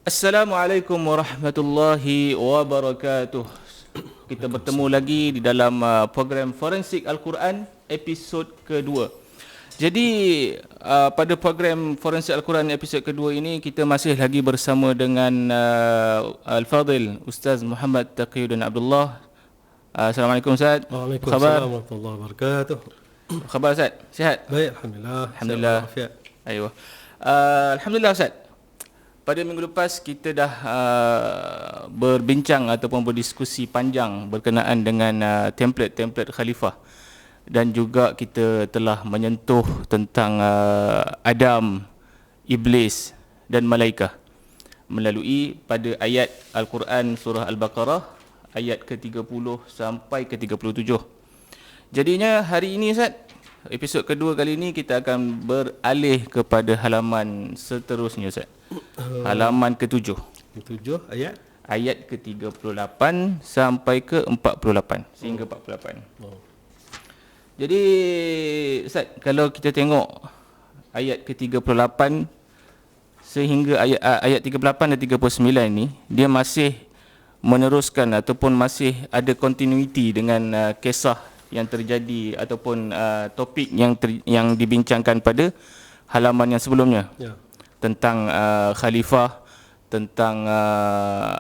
Assalamualaikum warahmatullahi wabarakatuh. Kita bertemu lagi di dalam program Forensik Al-Quran episod kedua. Jadi pada program Forensik Al-Quran episod kedua ini kita masih lagi bersama dengan Al-Fadhil Ustaz Muhammad Taqiyuddin Abdullah. Assalamualaikum Ustaz. Waalaikumsalam warahmatullahi wabarakatuh. Apa khabar Ustaz? Sihat? Baik, alhamdulillah. Alhamdulillah. Ayuh. Alhamdulillah Ustaz. Pada minggu lepas kita dah berbincang ataupun berdiskusi panjang berkenaan dengan template-template khalifah, dan juga kita telah menyentuh tentang Adam, Iblis dan Malaikah melalui pada ayat Al-Quran surah Al-Baqarah ayat ke-30 sampai ke-37. Jadinya hari ini Ustaz, episod kedua kali ini kita akan beralih kepada halaman seterusnya Ustaz. Halaman ke-7. Ketujuh ayat. Ayat ke-38 sampai ke-48 sehingga 48. Jadi Ustaz, kalau kita tengok ayat ke-38 sehingga ayat 38 dan 39 ni, dia masih meneruskan ataupun masih ada continuity dengan kisah yang terjadi ataupun topik yang dibincangkan pada halaman yang sebelumnya. Ya. Tentang khalifah, tentang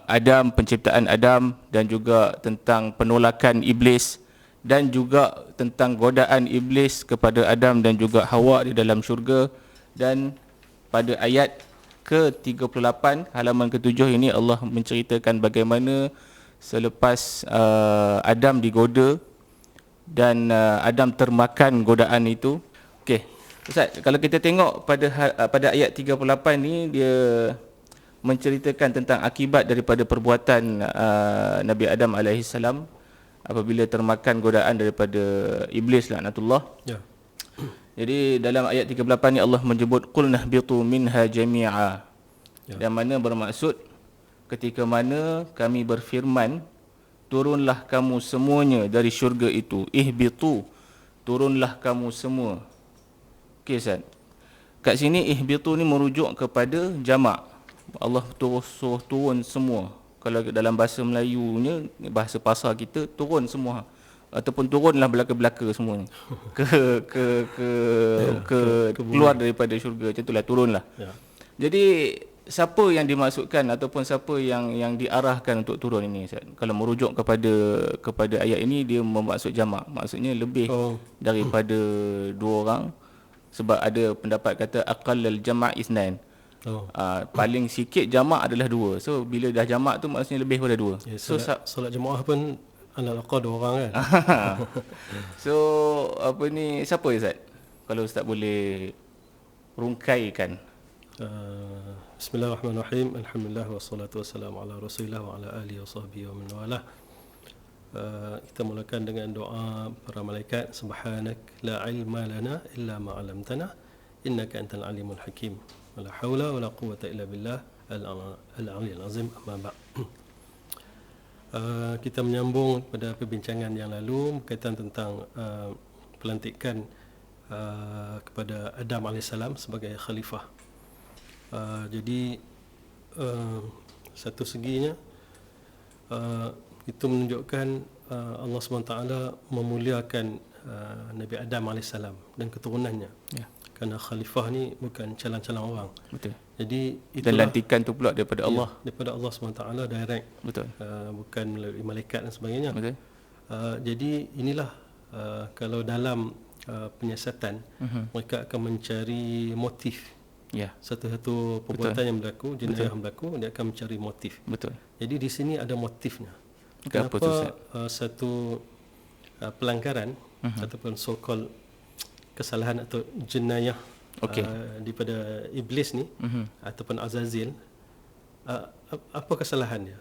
Adam, penciptaan Adam, dan juga tentang penolakan Iblis, dan juga tentang godaan Iblis kepada Adam dan juga Hawa di dalam syurga. Dan pada ayat ke-38 halaman ke-7 ini Allah menceritakan bagaimana selepas Adam digoda dan Adam termakan godaan itu. Okey Ustaz, kalau kita tengok pada ayat 38 ni, dia menceritakan tentang akibat daripada perbuatan Nabi Adam AS apabila termakan godaan daripada Iblis laknatullah. Ya. Jadi dalam ayat 38 ni Allah menyebut qul nahbitu minha jami'a. Ya. Dan mana bermaksud ketika mana kami berfirman, turunlah kamu semuanya dari syurga itu. Ihbitu, turunlah kamu semua. Okey Ustaz. Kat sini ihbitu ni merujuk kepada jamak. Allah suruh turun semua. Kalau dalam bahasa Melayunya, bahasa pasar kita, turun semua. Ataupun turunlah belaka-belaka semua ni. Keluar daripada syurga. Macam itulah, turunlah. Ya. Jadi siapa yang dimaksudkan ataupun siapa yang diarahkan untuk turun ini Ustaz? Kalau merujuk kepada ayat ini, dia bermaksud jamak. Maksudnya lebih daripada dua orang. Sebab ada pendapat kata aqallal jama' isnan. Paling sikit jamak adalah dua. So bila dah jamak tu maksudnya lebih daripada dua. Ya, So solat jemaah pun ala-ala dua orang kan. so apa ni, siapa Ustaz? Kalau Ustaz boleh rungkaikan. Bismillahirrahmanirrahim. Alhamdulillah wassalatu wassalamu ala Rasulillah wa ala alihi wa sahbihi wa man walah. Kita mulakan dengan doa para malaikat. Subhanak la ilma lana illa ma 'allamtana innaka antal alimul hakim. Wala haula wala quwwata illa billah al-'aliyyil azim. Amma ba'd. Kita menyambung pada perbincangan yang lalu berkaitan tentang pelantikan kepada Adam AS sebagai khalifah. Jadi satu seginya itu menunjukkan Allah SWT memuliakan Nabi Adam AS dan keturunannya. Ya. Kerana khalifah ni bukan calon-calon orang. Betul. Jadi dan lantikan tu pula daripada Allah. Daripada Allah SWT direct. Betul. Bukan melalui malaikat dan sebagainya. Betul. Jadi inilah kalau dalam penyiasatan mereka akan mencari motif. Ya. Satu-satu perbuatan yang berlaku, jenayah yang berlaku, dia akan mencari motif. Betul. Jadi di sini ada motifnya. Kenapa satu pelanggaran ataupun so-called kesalahan atau jenayah daripada Iblis ni ataupun Azazil, apa kesalahan dia?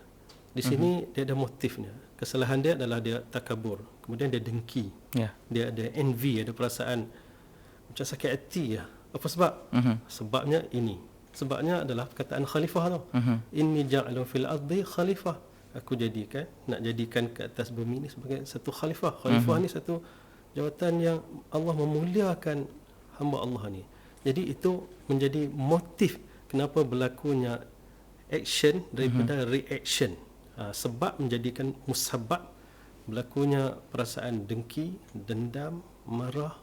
Di sini dia ada motifnya. Kesalahan dia adalah dia takabur, kemudian dia dengki. Yeah. Dia ada envy, ada perasaan macam sakit hati ya. Apa sebab? Sebabnya ini. Sebabnya adalah perkataan khalifah tu. Inni ja'alun fil ardi khalifah. Aku nak jadikan ke atas bumi ni sebagai satu khalifah. Khalifah ni satu jawatan yang Allah memuliakan hamba Allah ni. Jadi itu menjadi motif kenapa berlakunya action daripada reaction. Sebab menjadikan musabab berlakunya perasaan dengki, dendam, marah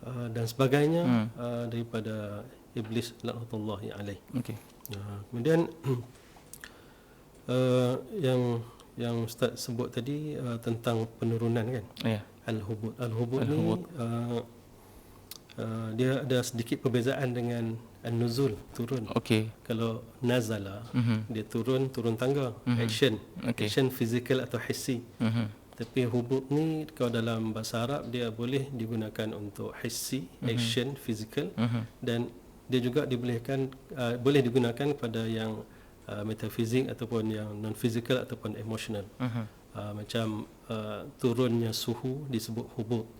dan sebagainya daripada iblis laknatullahi alaih. Okey. Kemudian yang Ustaz sebut tadi tentang penurunan kan. Ya. Al-hubut ni dia ada sedikit perbezaan dengan an-nuzul, turun. Okey. Kalau nazala dia turun tangga, action. Okey. Action fizikal atau hissi. Tapi hubut ni kalau dalam bahasa Arab dia boleh digunakan untuk hissi, action, fizikal, dan dia juga boleh digunakan pada yang metafizik ataupun yang non fizikal ataupun emotional. Macam turunnya suhu disebut hubut.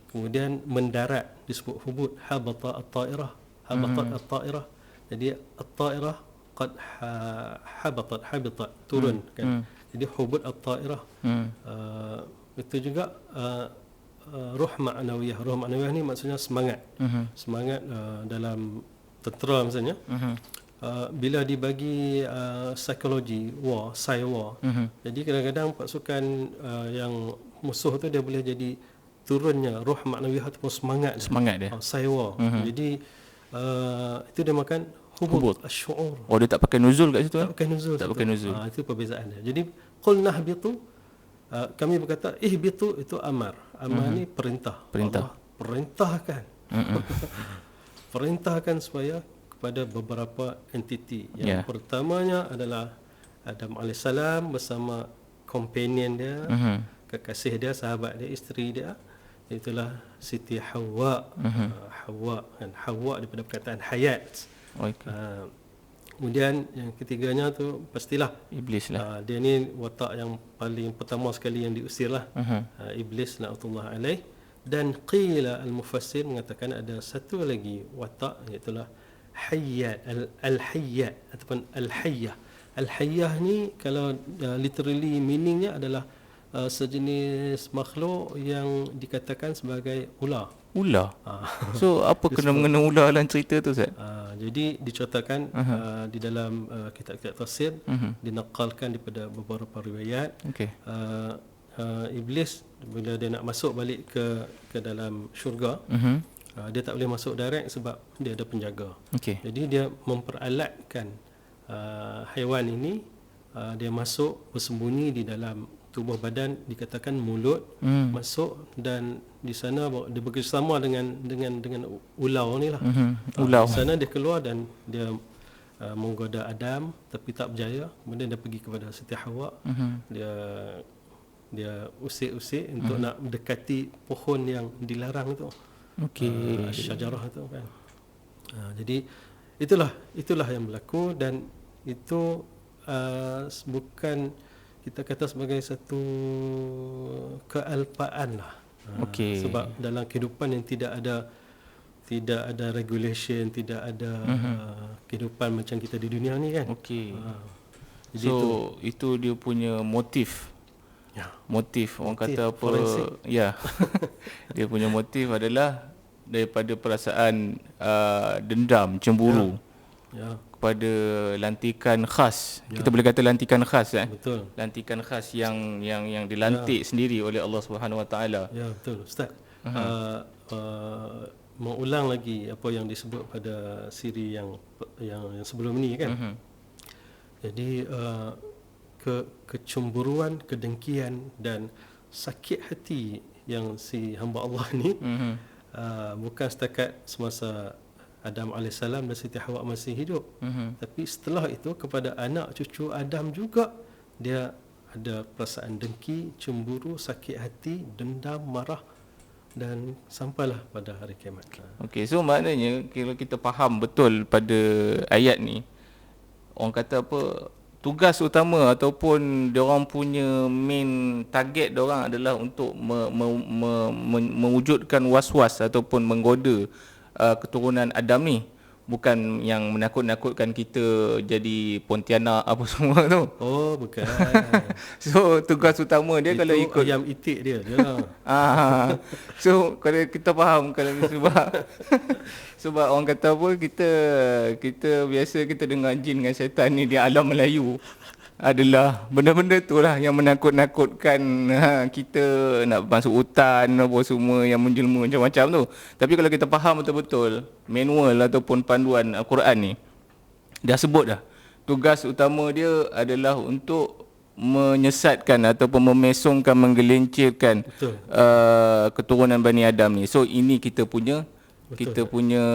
Kemudian mendarat disebut hubut, habata at-ta'irah, jadi at-ta'irah qad habatat turun kan. Jadi hubut at-ta'irah. Itu juga ruh ma'nawiyah. Ruh ma'nawiyah ni maksudnya semangat. Semangat dalam tentera misalnya. Bila dibagi psikologi war, war. Jadi kadang-kadang pasukan yang musuh tu dia boleh jadi turunnya roh maknawiyah ataupun semangat dia. War. Jadi itu dia makan hubut asy'ur. Oh, dia tak pakai nuzul kat situ? Tak pakai nuzul. Itu perbezaan dia. Jadi qul nahbitu, kami berkata ihbitu, itu amar. Amar ni perintah. Allah perintahkan. Perintahkan supaya kepada beberapa entiti. Yang pertamanya adalah Adam AS bersama companion dia, kekasih dia, sahabat dia, isteri dia. Itulah Siti Hawa. Hawa kan, Hawa daripada perkataan hayat. Kemudian yang ketiganya tu pastilah iblis lah. Dia ni watak yang paling pertama sekali yang diusir lah. Iblis laknatullah alaih. Dan qila al-mufassir mengatakan ada satu lagi watak, iaitu hayyat, al-hayyat ataupun al-hayyah. Al-hayyah ni kalau literally meaningnya adalah sejenis makhluk yang dikatakan sebagai ular. Ular? So apa kena mengena ular dalam cerita tu, Ustaz? Jadi diceritakan di dalam kitab-kitab tafsir, dinakalkan daripada beberapa riwayat. Iblis bila dia nak masuk balik ke dalam syurga, dia tak boleh masuk direct sebab dia ada penjaga. Jadi dia memperalatkan haiwan ini, dia masuk bersembunyi di dalam tubuh badan, dikatakan mulut, masuk, dan di sana dia bekerjasama dengan ular ni lah. Di sana dia keluar dan dia menggoda Adam tapi tak berjaya. Kemudian dia pergi kepada Siti Hawa. Dia usik-usik untuk nak mendekati pohon yang dilarang tu. Syajarah tu kan. Jadi itulah yang berlaku, dan itu bukan kita kata sebagai satu kealpaan lah. Sebab dalam kehidupan yang tidak ada regulation, tidak ada kehidupan macam kita di dunia ni kan. Jadi itu dia punya motif. Motif orang kata apa forensik. Dia punya motif adalah daripada perasaan dendam, cemburu kepada lantikan khas. Kita boleh kata lantikan khas Betul. Lantikan khas yang dilantik sendiri oleh Allah Subhanahu Wa Taala. Ya, betul Ustaz. Mengulang lagi apa yang disebut pada siri yang sebelum ni kan. Jadi kecemburuan, kedengkian dan sakit hati yang si hamba Allah ni bukan setakat semasa Adam AS dan Siti Hawa masih hidup, tapi setelah itu kepada anak cucu Adam juga dia ada perasaan dengki, cemburu, sakit hati, dendam, marah, dan sampailah pada hari kiamat. So maknanya kalau kita faham betul pada ayat ni, orang kata apa, tugas utama ataupun diorang punya main target diorang adalah untuk mewujudkan was-was ataupun menggoda keturunan Adam ni bukan yang menakut-nakutkan kita jadi Pontianak apa semua tu. Oh, bukan. So tugas utama dia Itu kalau ikut ayam itik dia lah. so kalau kita faham kalau sebab orang kata apa, kita biasa kita dengar jin dengan syaitan ni di alam Melayu adalah benda-benda tu lah yang menakut-nakutkan kita nak masuk hutan apa semua yang menjelma macam-macam tu. Tapi kalau kita faham betul-betul manual ataupun panduan Al-Quran ni, dah sebut dah tugas utama dia adalah untuk menyesatkan ataupun memesongkan, menggelincirkan keturunan Bani Adam ni. So ini kita punya kita punya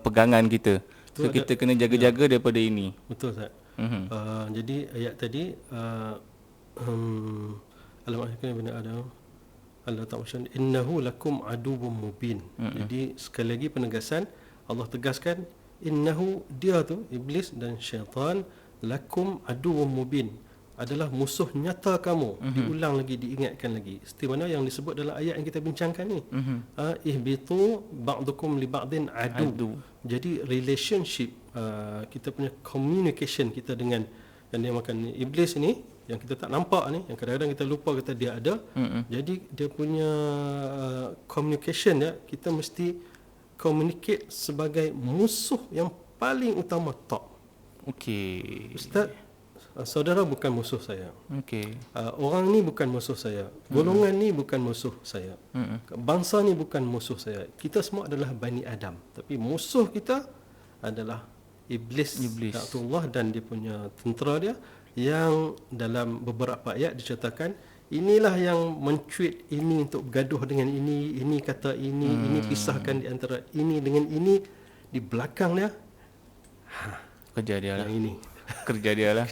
pegangan kita. So kita kena jaga-jaga daripada ini. Betul Ustaz. Jadi ayat tadi Al-Ma'arij bin Adam Allah Ta'ala innahu lakum aduwwum mubin. Jadi sekali lagi penegasan, Allah tegaskan innahu, dia tu iblis dan syaitan, lakum aduwwum mubin, adalah musuh nyata kamu. Diulang lagi, diingatkan lagi. Seperti mana yang disebut dalam ayat yang kita bincangkan ni. Ihbitu ba'dukum li ba'din adu. Jadi relationship, kita punya communication kita dengan yang dia makan iblis ni, yang kita tak nampak ni, yang kadang-kadang kita lupa kata dia ada. Jadi dia punya communication dia, kita mesti communicate sebagai musuh yang paling utama, top. Okey. Ustaz, saudara bukan musuh saya. Okey. Orang ni bukan musuh saya. Golongan ni bukan musuh saya. Bangsa ni bukan musuh saya. Kita semua adalah Bani Adam. Tapi musuh kita adalah Iblis. Allah dan dia punya tentera dia, yang dalam beberapa ayat diceritakan inilah yang mencuit ini untuk bergaduh dengan ini kata ini pisahkan di antara ini dengan ini, di belakang dia kerja dia lah. Ini kerja dia lah.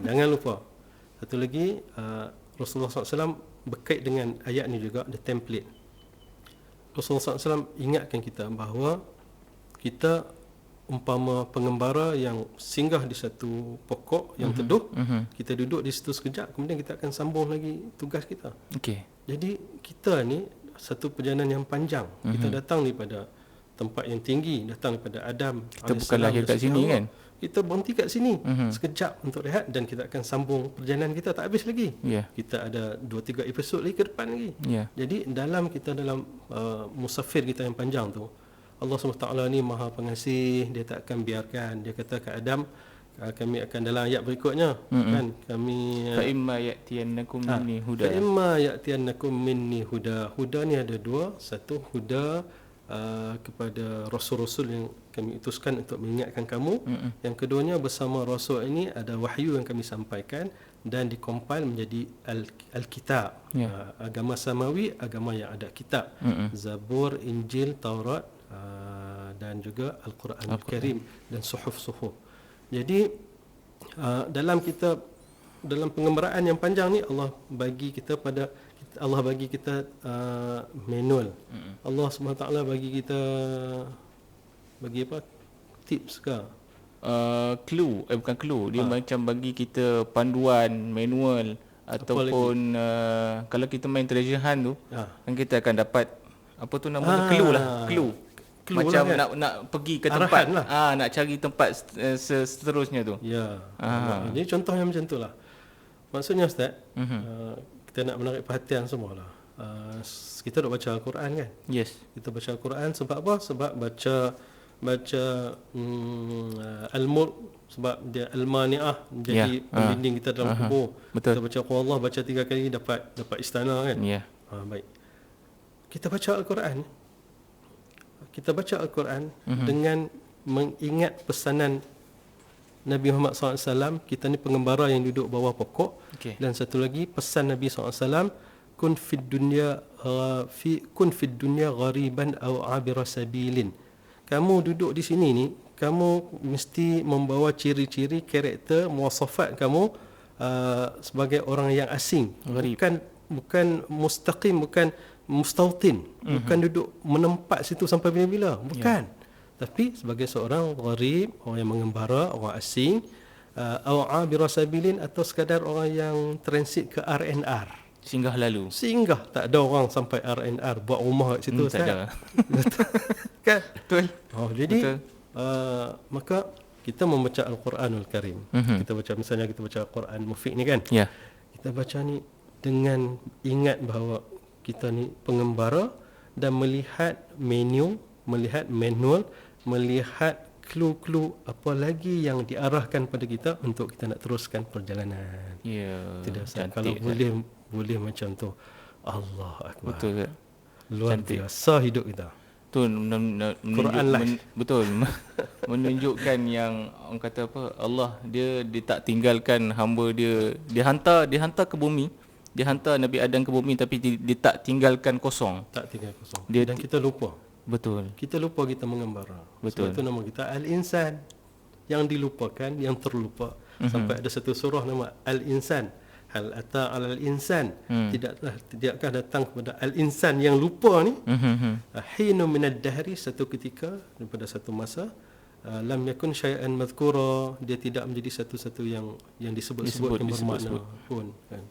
Jangan lupa satu lagi, Rasulullah SAW berkait dengan ayat ni juga, the template. Rasulullah SAW ingatkan kita bahawa kita umpama pengembara yang singgah di satu pokok yang teduh, kita duduk di situ sekejap, kemudian kita akan sambung lagi tugas kita. Jadi kita ni satu perjalanan yang panjang. Kita datang daripada tempat yang tinggi, datang daripada Adam. Kita bukan lahir kat sini kan? Kita berhenti kat sini sekejap untuk rehat, dan kita akan sambung perjalanan kita, tak habis lagi. Kita ada 2-3 episod lagi ke depan lagi. Jadi dalam musafir kita yang panjang tu, Allah SWT ni Maha Pengasih, dia tak akan biarkan. Dia kata ke Adam, kami akan dalam ayat berikutnya kan, kami fa imma ya'tiyannakum minni huda. Fa imma ya'tiyannakum minni huda. Huda ni ada dua, satu huda kepada rasul-rasul yang kami utuskan untuk mengingatkan kamu. Yang keduanya, bersama rasul ini ada wahyu yang kami sampaikan dan dikompil menjadi al-kitab. Agama samawi, agama yang ada kitab. Zabur, Injil, Taurat, dan juga Al-Quran Al-Karim dan suhuf-suhuf. Jadi dalam pengembaraan yang panjang ni, Allah bagi kita manual. Allah SWT bagi kita tips ke? Clue, bukan clue. Dia macam bagi kita panduan, manual, ataupun kalau kita main treasure hunt tu, kan kita akan dapat apa tu nama clue lah. Clue macam lah, kan? nak pergi ke tempat lah. Nak cari tempat seterusnya tu. Jadi contohnya macam tu lah. Maksudnya Ustaz, kita nak menarik perhatian semualah. Kita duk baca Al-Quran kan? Yes. Kita baca Al-Quran sebab apa? Sebab baca Al-Mulk, sebab dia Al-Mani'ah, jadi pembimbing kita dalam kubur. Kita baca Allah, baca 3 kali dapat istana kan? Baik. Kita baca Al-Quran dengan mengingat pesanan Nabi Muhammad SAW. Kita ni pengembara yang duduk bawah pokok. Dan satu lagi pesan Nabi SAW, kun fid dunya ghariban aw abira sabilin. Kamu duduk di sini ni, kamu mesti membawa ciri-ciri, karakter, muwasafat kamu sebagai orang yang asing. Bukan mustaqim, bukan mustautin, bukan duduk menempat situ sampai bila-bila, bukan. Tapi sebagai seorang gharib, orang yang mengembara, orang asing, atau abira sabilin, atau sekadar orang yang transit ke RNR, singgah lalu. Tak ada orang sampai RNR buat rumah kat situ, tak ada. Kan? Betul. Jadi maka kita membaca Al-Quranul Karim. Kita baca, misalnya kita baca Al-Quran Mufiq ni kan. Ya. Kita baca ni dengan ingat bahawa kita ni pengembara dan melihat menu, melihat manual, melihat clue-clue apa lagi yang diarahkan pada kita untuk kita nak teruskan perjalanan. Ya. Tidak Ustaz. Cantik, Kalau Ustaz. boleh macam tu, Allah Akbar. Betul, Ustaz. Luar Cantik. biasa hidup kita. Tu Quran live. betul menunjukkan yang orang kata apa, Allah dia tak tinggalkan hamba dia. Dia hantar ke bumi, dia hantar Nabi Adam ke bumi, tapi dia tak tinggalkan kosong. Tak tinggal kosong. Dan kita lupa. Betul. Kita lupa kita mengembara. Betul. Sebab itu nama kita Al-Insan. Yang dilupakan, yang terlupa. Sampai ada satu surah nama Al-Insan. Hal ata 'alal insan. Tidakkah datang kepada al-insan yang lupa ni? Hinu minad dahri, satu ketika daripada satu masa, lam yakun syai'an madhkura, dia tidak menjadi satu-satu yang disebut-sebut yang bermakna pun kan.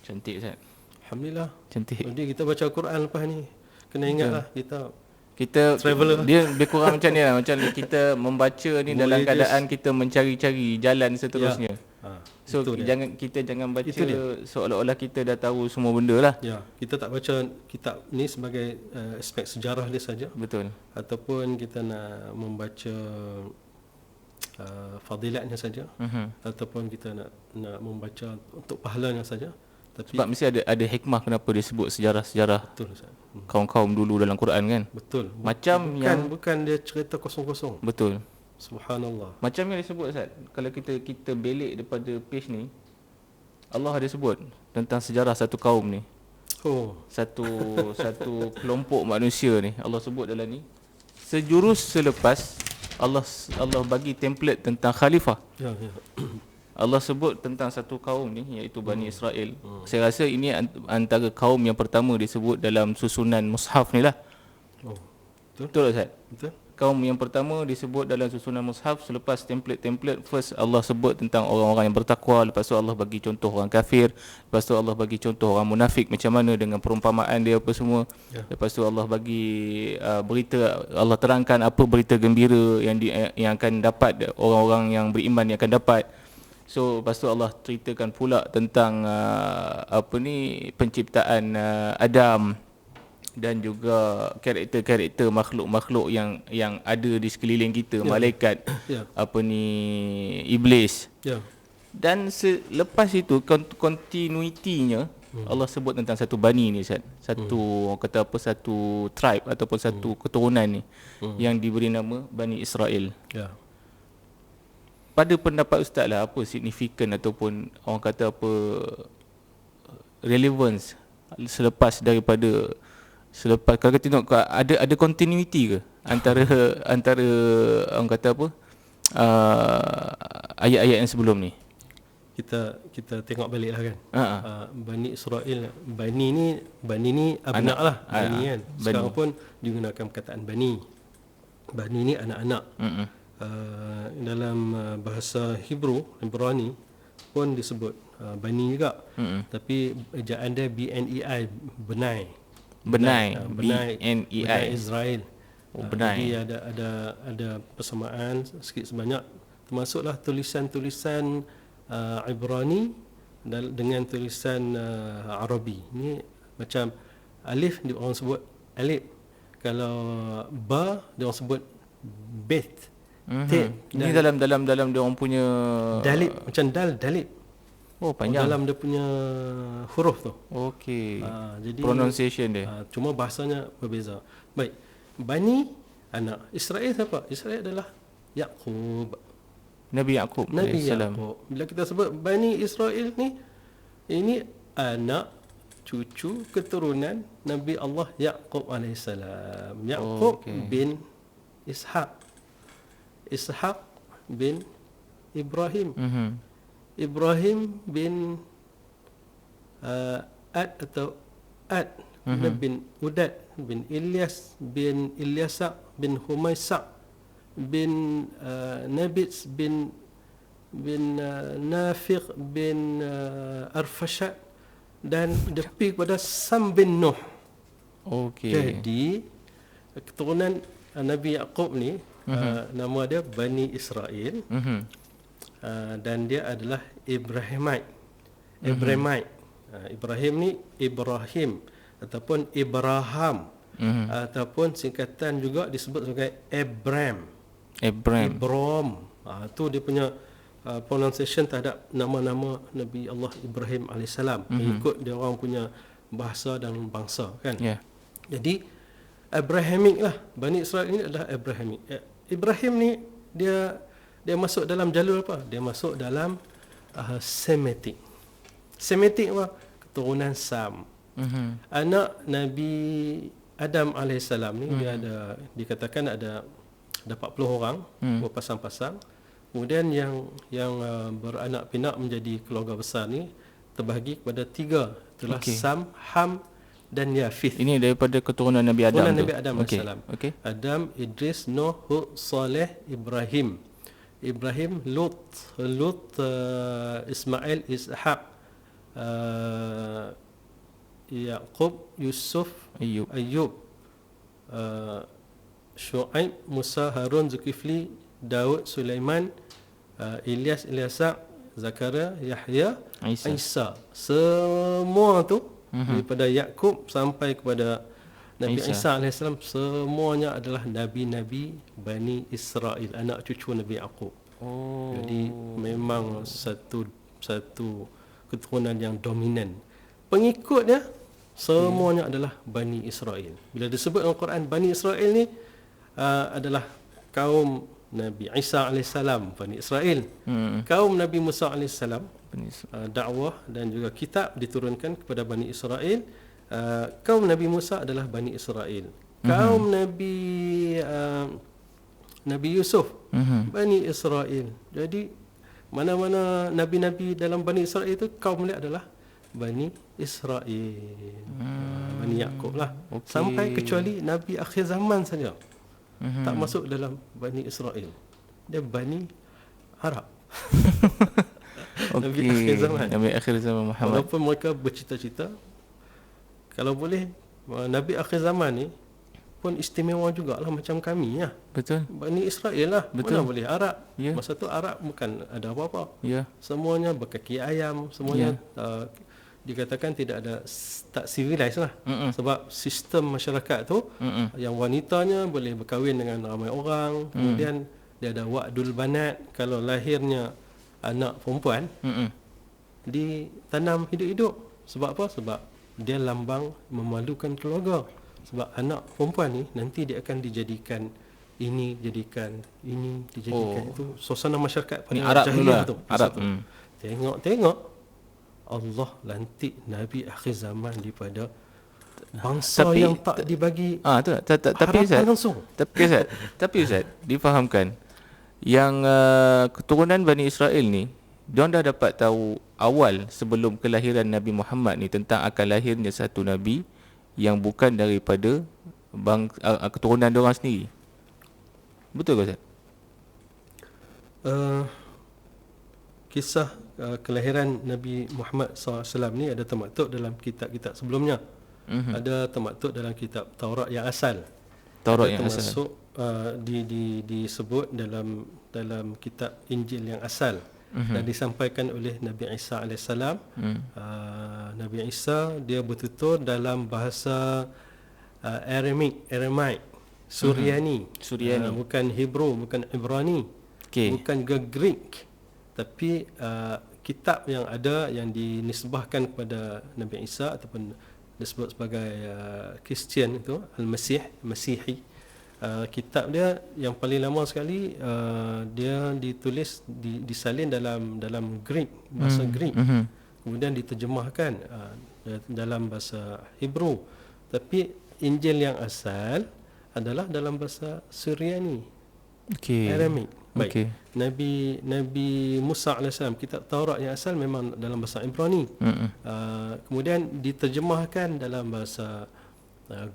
Cantik, Ustaz. Alhamdulillah. Cantik. Jadi kita baca Quran lepas ni kena ingatlah kita traveller. Dia lebih kurang macam ni lah. Macam kita membaca ni dalam keadaan kita mencari-cari jalan seterusnya. So kita jangan baca seolah-olah kita dah tahu semua benda lah. Ya, kita tak baca kitab ni sebagai aspek sejarah dia saja. Betul. Ataupun kita nak membaca fadilatnya saja. Ataupun kita nak membaca untuk pahalanya saja. Tapi sebab mesti ada hikmah kenapa dia sebut sejarah-sejarah. Betul, Ustaz. Kaum-kaum dulu dalam Quran kan. Betul. Macam bukan dia cerita kosong-kosong. Betul. Subhanallah. Macam yang disebut, Ustaz, kalau kita belik daripada page ni, Allah ada sebut tentang sejarah satu kaum ni. Satu kelompok manusia ni, Allah sebut dalam ni. Sejurus selepas Allah bagi template tentang khalifah. Ya. Allah sebut tentang satu kaum ni, iaitu Bani Israel. Saya rasa ini antara kaum yang pertama disebut dalam susunan mushaf ni lah. Betul, Ustaz? Betul. Kaum yang pertama disebut dalam susunan mushaf selepas template. First Allah sebut tentang orang-orang yang bertakwa, lepas tu Allah bagi contoh orang kafir, lepas tu Allah bagi contoh orang munafik macam mana dengan perumpamaan dia apa semua. Lepas tu Allah bagi berita, Allah terangkan apa berita gembira yang akan dapat orang-orang yang beriman yang akan dapat. So lepas tu Allah ceritakan pula tentang penciptaan Adam dan juga karakter-karakter makhluk-makhluk yang ada di sekeliling kita, malaikat, iblis. Dan selepas itu continuity-nya Allah sebut tentang satu bani ni, Ustaz. Satu kata apa, satu tribe ataupun satu keturunan ni yang diberi nama Bani Israel. Pada pendapat Ustaz lah, apa signifikan ataupun orang kata apa relevance selepas kalau kita tengok ada continuity ke antara orang kata apa ayat-ayat yang sebelum ni? Kita tengok balik lah kan. Bani Israel, Bani ni abna' lah, Bani kan. Sekarang pun digunakan perkataan Bani. Bani ni anak-anak. Dalam bahasa Ibrani pun disebut Bani juga. Tapi ejaan dia BNEI, Benai Israel. Jadi ada persamaan sikit sebanyak, termasuklah tulisan-tulisan Ibrani dengan tulisan Arabi. Ni macam alif dia orang sebut alif, kalau ba dia orang sebut bet. Ini dalam dia orang punya dalib, macam dalib. Panjang. Dalam dia punya huruf tu. Okey. Jadi pronunciation dia. Cuma bahasanya berbeza. Baik. Bani anak. Israel siapa? Israel adalah Yaqub. Nabi Yaqub. Bila kita sebut Bani Israel ni, ini anak cucu keturunan Nabi Allah Yaqub alaihissalam. Yaqub bin Ishaq. Ishaq bin Ibrahim. Ibrahim bin Ad bin Udad bin Ilyas bin Ilyasa bin Humaysa bin Nabits bin Nafiq bin Arfashat, dan dia pergi kepada Sam bin Nuh. Jadi keturunan Nabi Yaqub ni Nama dia Bani Israel. Dan dia adalah Ibrahimite. Ibrahim ni Ibrahim ataupun Ibraham, ataupun singkatan juga disebut sebagai Abram. Tu dia punya pronunciation terhadap nama-nama Nabi Allah Ibrahim alaihissalam, mengikut dia orang punya bahasa dan bangsa kan. Jadi Abrahamic lah, Bani Israel ini adalah Abrahamic. Ibrahim ni dia masuk dalam jalur apa? Dia masuk dalam Semitic. Semitic apa? Keturunan Sam. Anak Nabi Adam alaihissalam ni dia ada, dikatakan ada 40 orang berpasang-pasang. Kemudian yang beranak pinak menjadi keluarga besar ni terbahagi kepada 3. Itulah Sam, Ham dan Yafith. Ini daripada keturunan Nabi Adam. Nabi Adam alaihissalam. Adam, Idris, Nuh, Hud, Saleh, Ibrahim, Lut, Ismail, Ishaq, Yaqub, Yusuf, Ayub, Shu'aib, Musa, Harun, Zulkifli, Daud, Sulaiman, Ilyas, Ilyasa, Zakaria, Yahya, Isa. Semua tu daripada Yaqub sampai kepada Nabi Isa alaihissalam, semuanya adalah nabi-nabi Bani Israel, anak cucu Nabi Yaqub. Jadi memang satu keturunan yang dominan. Pengikutnya semuanya adalah Bani Israel. Bila disebut dalam Quran Bani Israel ni adalah kaum Nabi Isa alaihissalam, Bani Israel. Kaum Nabi Musa alaihissalam, dakwah dan juga kitab diturunkan kepada Bani Israel. Kaum Nabi Musa adalah Bani Israel. Kaum Nabi Yusuf, Bani Israel. Jadi mana-mana nabi-nabi dalam Bani Israel itu, kaum dia adalah Bani Israel. Bani Yaqub lah. Sampai kecuali Nabi akhir zaman saja tak masuk dalam Bani Israel. Dia Bani Arab. Nabi akhir zaman. Nabi akhir zaman Muhammad. Walaupun mereka bercita-cita, kalau boleh Nabi akhir zaman ni pun istimewa jugalah macam kami lah. Betul. Bani Israel lah. Betul. Mana boleh Arab. Masa tu Arab bukan ada apa-apa. Semuanya berkaki ayam, semuanya dikatakan tidak ada, tak civilized lah. Sebab sistem masyarakat tu yang wanitanya boleh berkahwin dengan ramai orang. Kemudian dia ada wa'dul banat, kalau lahirnya anak perempuan ditanam hidup-hidup. Sebab apa? Sebab dia lambang memalukan keluarga. Sebab anak perempuan ni nanti dia akan dijadikan ini, dijadikan itu. Suasana masyarakat pada Arab jahiliah tu. tu. Arab. Tengok Allah lantik Nabi akhir zaman daripada bangsa yang tak dibagi tapi Ustaz, langsung. Tapi Ustaz, difahamkan yang keturunan Bani Israel ni, diorang dah dapat tahu awal sebelum kelahiran Nabi Muhammad ni tentang akan lahirnya satu Nabi yang bukan daripada keturunan diorang sendiri. Betul ke Ustaz? Kisah kelahiran Nabi Muhammad SAW ni ada termaktub dalam kitab-kitab sebelumnya. Ada termaktub dalam kitab Taurat yang asal. Taurat ada yang termasuk, asal. Disebut dalam kitab Injil yang asal. Dan disampaikan oleh Nabi Isa alaihissalam. Nabi Isa dia bertutur dalam bahasa Aramaic, Suryani. Bukan Hebrew, bukan Ibrani, bukan juga Greek. Tapi kitab yang ada yang dinisbahkan kepada Nabi Isa ataupun disebut sebagai Kristian itu, Masihi. Kitab dia yang paling lama sekali, dia ditulis disalin dalam Greek, bahasa Greek. Kemudian diterjemahkan dalam bahasa Hebrew. Tapi Injil yang asal adalah dalam bahasa Suryani, Aramaic. Baik. Nabi Musa alaihissalam, kitab Taurat yang asal memang dalam bahasa Ibrani. Kemudian diterjemahkan dalam bahasa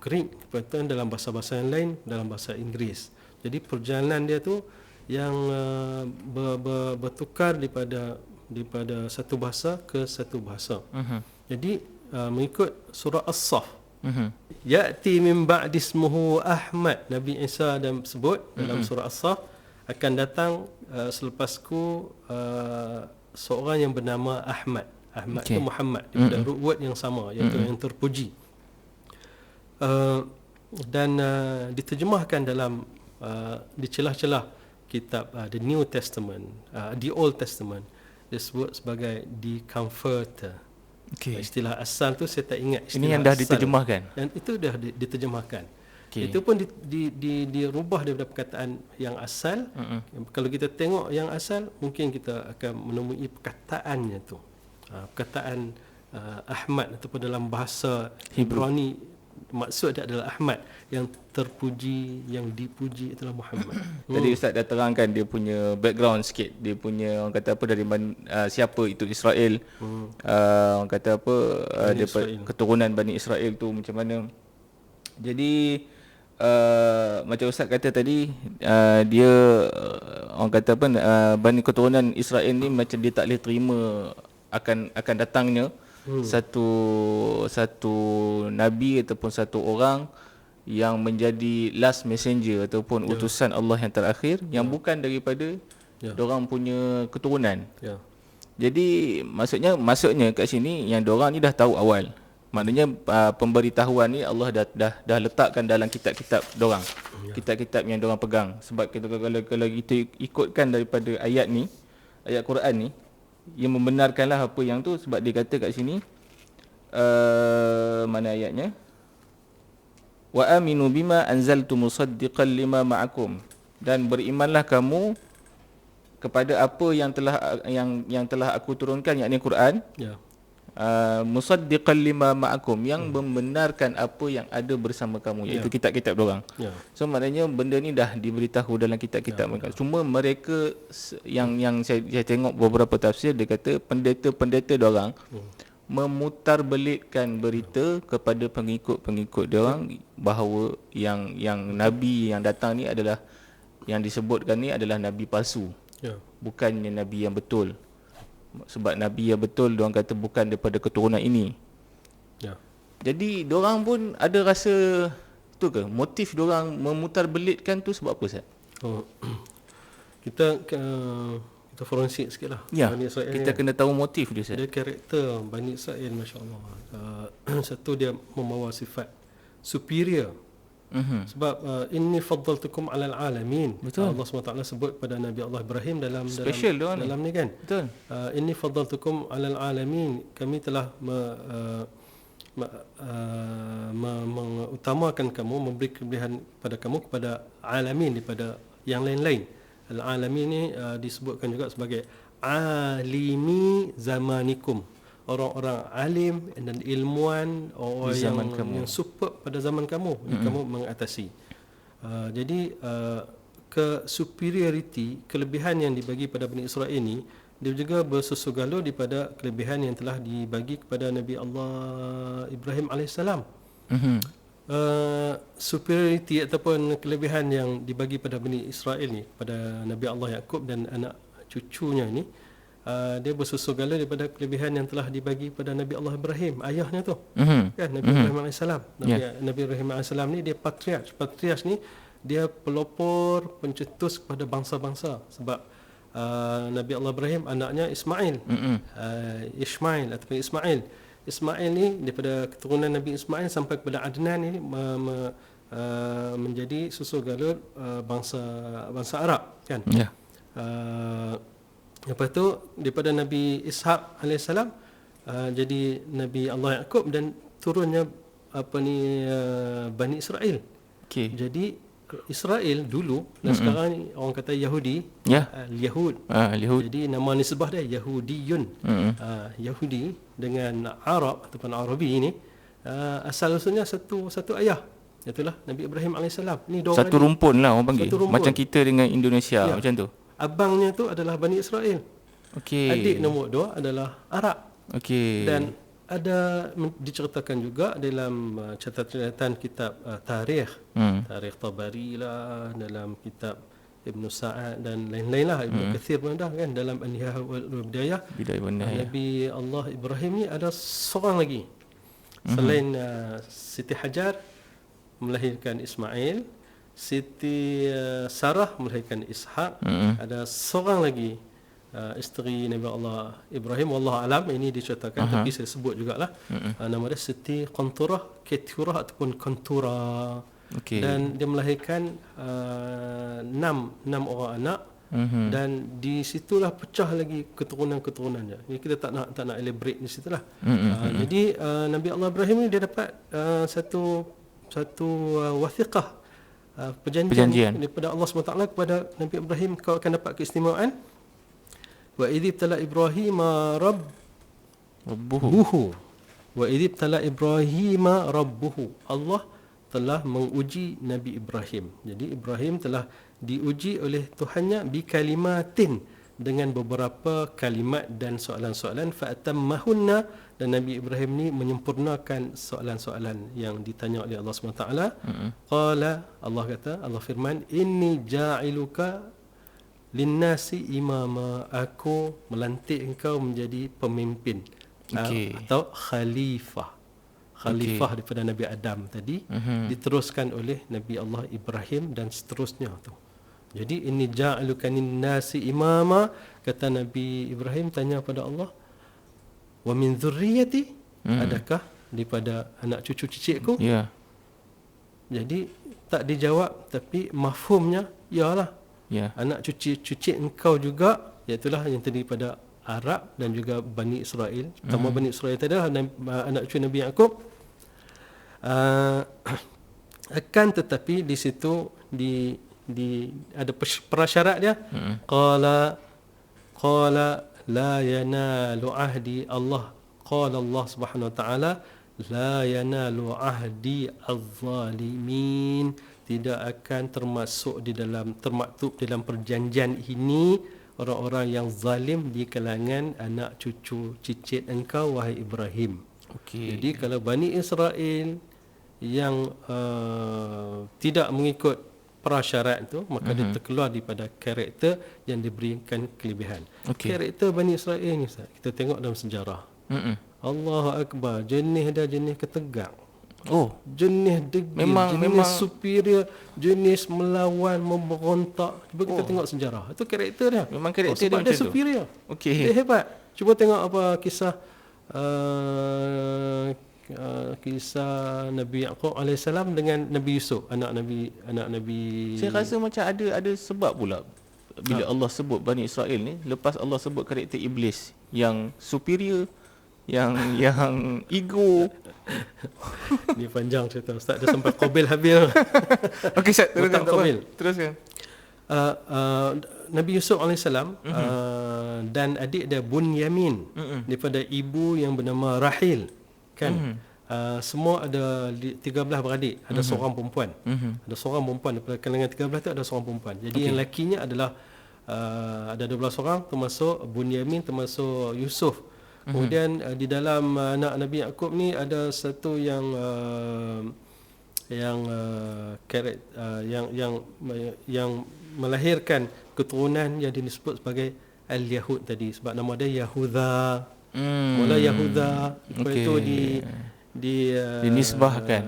Greek, kemudian dalam bahasa-bahasa yang lain dalam bahasa Inggeris. Jadi perjalanan dia tu yang bertukar daripada satu bahasa ke satu bahasa. Jadi mengikut surah As-Saff, Ya'ti min ba'di ismuhu Ahmad. Nabi Isa dan sebut dalam surah As-Saff, akan datang selepasku seorang yang bernama Ahmad. Ahmad itu Muhammad, daripada word yang sama, iaitu yang terpuji. Dan diterjemahkan dalam di celah-celah kitab the New Testament, the Old Testament, disebut sebagai the Comforter. Istilah asal tu saya tak ingat. Ini yang dah diterjemahkan. Dan itu dah diterjemahkan. Itu pun dirubah daripada perkataan yang asal. Kalau kita tengok yang asal, mungkin kita akan menemui perkataannya tu. Perkataan Ahmad ataupun dalam bahasa Ibrani, maksud dia adalah Ahmad, yang terpuji, yang dipuji adalah Muhammad. Tadi Ustaz dah terangkan dia punya background sikit, dia punya orang kata apa, dari siapa itu Israel, orang kata apa, daripada keturunan Bani Israel tu macam mana. Jadi macam Ustaz kata tadi, dia orang kata apa, Bani keturunan Israel ni macam dia tak boleh terima akan datangnya satu nabi ataupun satu orang yang menjadi last messenger ataupun utusan Allah yang terakhir, yang bukan daripada dorang punya keturunan. Jadi maksudnya kat sini yang dorang ni dah tahu awal. Maknanya pemberitahuan ni Allah dah letakkan dalam kitab-kitab dorang, kitab-kitab yang dorang pegang. Sebab kalau kita ikutkan daripada ayat ni, ayat Quran ni, yang membenarkanlah apa yang tu. Sebab dia kata kat sini, mana ayatnya, wa aminu bima anzaltu musaddiqan lima ma'akum, dan berimanlah kamu kepada apa yang telah aku turunkan, yakni Quran, musaddiqan lima ma'akum, yang membenarkan apa yang ada bersama kamu, iaitu kitab-kitab dorang. So maknanya benda ni dah diberitahu dalam kitab-kitab mereka. Cuma mereka yang saya tengok beberapa tafsir, dia kata pendeta-pendeta dorang memutarbelikkan berita kepada pengikut-pengikut diorang bahawa yang nabi yang datang ni adalah, yang disebutkan ni adalah nabi palsu, bukannya nabi yang betul. Sebab nabi yang betul diorang kata bukan daripada keturunan ini. Jadi diorang pun ada rasa tu ke, motif diorang memutarbelikkan tu sebab apa, Ustaz? Kita forensik sikit lah. Bani Israel kita kena tahu motif dia, Ustaz. Dia karakter Bani Israel, Masya Allah. Satu, dia membawa sifat superior. Sebab inni faddaltukum alal alamin. Allah SWT sebut pada Nabi Allah Ibrahim dalam ni kan. Betul. Inni faddaltukum alal alamin. Kami telah mengutamakan kamu, memberi kelebihan pada kamu kepada alamin, daripada yang lain-lain. Al-alamin ni disebutkan juga sebagai alimi zamanikum, orang-orang alim dan ilmuwan, orang yang superb pada zaman kamu, yang kamu mengatasi. Jadi superiority, kelebihan yang dibagi pada Bani Israel ini, dia juga bersusu galur daripada kelebihan yang telah dibagi kepada Nabi Allah Ibrahim AS. Superiority ataupun kelebihan yang dibagi pada Bani Israel ni, pada Nabi Allah Yaqub dan anak cucunya ni, dia bersusu galur daripada kelebihan yang telah dibagi pada Nabi Allah Ibrahim, ayahnya tu, kan, Nabi Ibrahim AS. Nabi Ibrahim AS ni dia patriarch ni, dia pelopor, pencetus kepada bangsa-bangsa. Sebab Nabi Allah Ibrahim anaknya Ismail, Ismail ni daripada keturunan Nabi Ismail sampai kepada Adnan ni menjadi susu galur bangsa Arab, kan. Lepas tu daripada Nabi Ishaq alaihissalam jadi Nabi Allah Yaqub, dan turunnya Bani Israel. Jadi Israel dulu dan sekarang ni orang kata Yahudi, Yahud. Jadi nama nisbah dia Yahudiyun. Yahudi dengan Arab ataupun Arabi ni asal usulnya satu ayah, itulah Nabi Ibrahim alaihissalam. Ni satu rumpun lah orang panggil, macam kita dengan Indonesia, macam tu. Abangnya tu adalah Bani Israel. Adik nombor 2 adalah Arab. Dan ada diceritakan juga dalam catatan kitab tarikh, tarikh Tabari lah, dalam kitab Ibn Sa'ad dan lain-lain lah, Ibn Kathir pun dah, kan, dalam An-Nihayah wal Bidayah. Nabi Allah Ibrahim ni ada seorang lagi, Selain Siti Hajar melahirkan Ismail, Siti Sarah melahirkan Ishak, ada seorang lagi isteri Nabi Allah Ibrahim, wallahu alam, ini diceritakan tapi saya sebut jugalah. Nama dia Siti Qanturah, Keturah ataupun Qantura. Dan dia melahirkan 6 orang anak. Dan di situlah pecah lagi keturunan-keturunannya. Ini kita tak nak elaborate di situlah. Jadi Nabi Allah Ibrahim ni dia dapat satu wathiqah, perjanjian daripada Allah SWT kepada Nabi Ibrahim, kau akan dapat keistimewaan. Wa idh ibtala Ibrahim rabbuhu. Wa idh ibtala Ibrahim rabbuhu. Allah telah menguji Nabi Ibrahim. Jadi Ibrahim telah diuji oleh Tuhannya bi kalimatin, dengan beberapa kalimat dan soalan-soalan, fa atammahunna, dan Nabi Ibrahim ni menyempurnakan soalan-soalan yang ditanya oleh Allah SWT. Qala, Allah kata, Allah firman, inni ja'iluka linnasi imama, aku melantik engkau menjadi pemimpin atau khalifah daripada Nabi Adam tadi, diteruskan oleh Nabi Allah Ibrahim dan seterusnya tu. Jadi inni ja'aluka linnasi imama, kata Nabi Ibrahim tanya pada Allah, wa min dzurriyyati, adakah daripada anak cucu cicitku? Jadi tak dijawab, tapi mafhumnya yalah. Anak cucu engkau juga, iaitulah yang terdiri pada Arab dan juga Bani Israel. Terutama Bani Israel tadi adalah anak cucu Nabi Yaqub. Akan tetapi di situ ada prasyarat dia. Qala la yanalu ahdi Allah. Qala Allah Subhanahu wa taala, la yanalu ahdi az-zalimin, tidak akan termaktub di dalam perjanjian ini orang-orang yang zalim di kalangan anak cucu cicit engkau wahai Ibrahim. Jadi kalau Bani Israel yang tidak mengikut prasyarat itu, maka dia terkeluar daripada karakter yang diberikan kelebihan. Karakter Bani Israel ni, kita tengok dalam sejarah. Allahu Akbar, jenis ketegak. Jenis degil, jenis superior, jenis melawan, memberontak. Cuba kita tengok sejarah. Itu karakter dia. Memang karakter sebab dia superior. Dia hebat. Cuba tengok apa kisah kisah Nabi Yaqub alaihissalam dengan Nabi Yusuf, anak Nabi. Saya rasa macam ada sebab pula bila Allah sebut Bani Israel ni, lepas Allah sebut karakter iblis yang superior, yang ego. Ni panjang cerita Ustaz, dah sampai Qabil Habil. Okey Ustaz, teruskan. Nabi Yusuf alaihissalam dan adik dia Bunyamin daripada ibu yang bernama Rahil, kan? Semua ada 13 beradik, ada seorang perempuan. Ada seorang perempuan daripada kalangan 13 tu, ada seorang perempuan. Jadi yang lakinya adalah ada 12 orang, termasuk Bunyamin, termasuk Yusuf. Kemudian di dalam anak Nabi Yaqub ni ada satu yang melahirkan keturunan yang disebut sebagai Al-Yahud tadi, sebab nama dia Yahuda. Mula Yahuda, lepas itu dinisbahkan,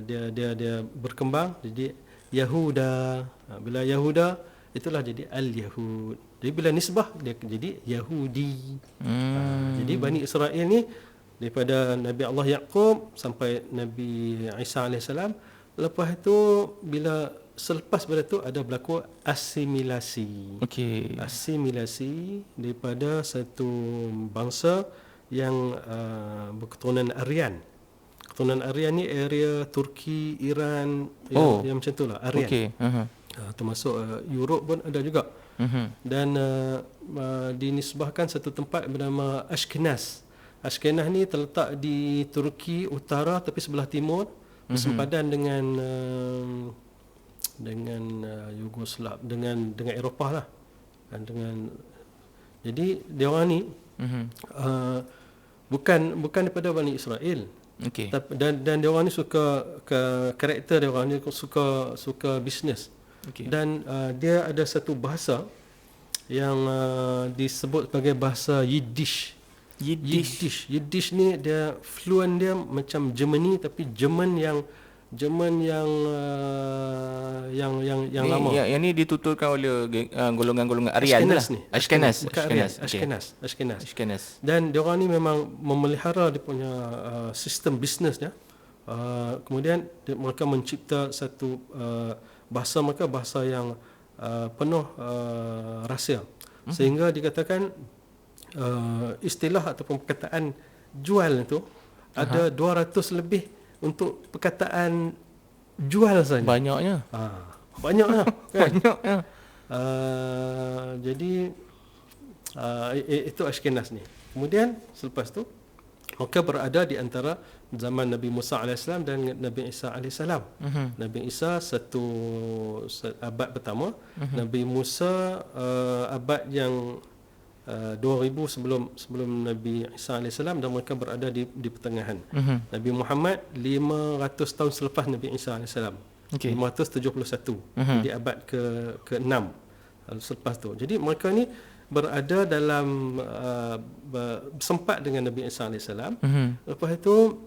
dia berkembang jadi Yahuda. Bila Yahuda, itulah jadi Al-Yahud. Jadi bila nisbah dia jadi Yahudi. Jadi Bani Israel ni daripada Nabi Allah Yaqub sampai Nabi Isa alaihissalam. Lepas itu selepas pada tu ada berlaku asimilasi. Asimilasi daripada satu bangsa yang berketurunan Aryan. Keturunan Aryan ni area Turki, Iran, yang macam itulah Aryan. Termasuk Europe pun ada juga. Dan dinisbahkan satu tempat bernama Ashkenaz. Ashkenaz ni terletak di Turki utara tapi sebelah timur, bersempadan dengan Yugoslav, dengan Eropah lah. Jadi dia orang ni bukan daripada Bani Israel. Dan dia orang ni suka karakter dia orang ni suka bisnes. Dan dia ada satu bahasa yang disebut sebagai bahasa Yiddish. Yiddish ni dia fluent dia macam Germany, tapi Jerman yang lama. Yang ni dituturkan oleh golongan-golongan Aryan lah. Ashkenaz. Dan diorang ni memang memelihara dia punya sistem bisnesnya. Kemudian mereka mencipta satu bahasa mereka, bahasa yang penuh rahsia. Sehingga dikatakan istilah ataupun perkataan jual itu ada 200 lebih untuk perkataan jual saja. Banyaknya. Banyaknya kan? Banyaknya. Jadi itu Ashkenaz ni. Kemudian selepas tu mereka berada di antara zaman Nabi Musa AS dan Nabi Isa AS. Nabi Isa satu abad pertama, Nabi Musa abad yang 2000 sebelum Nabi Isa AS, dan mereka berada di pertengahan. Nabi Muhammad 500 tahun selepas Nabi Isa AS. 571. Di abad ke-6 selepas tu. Jadi mereka ni berada dalam sempat dengan Nabi Isa AS. Lepas itu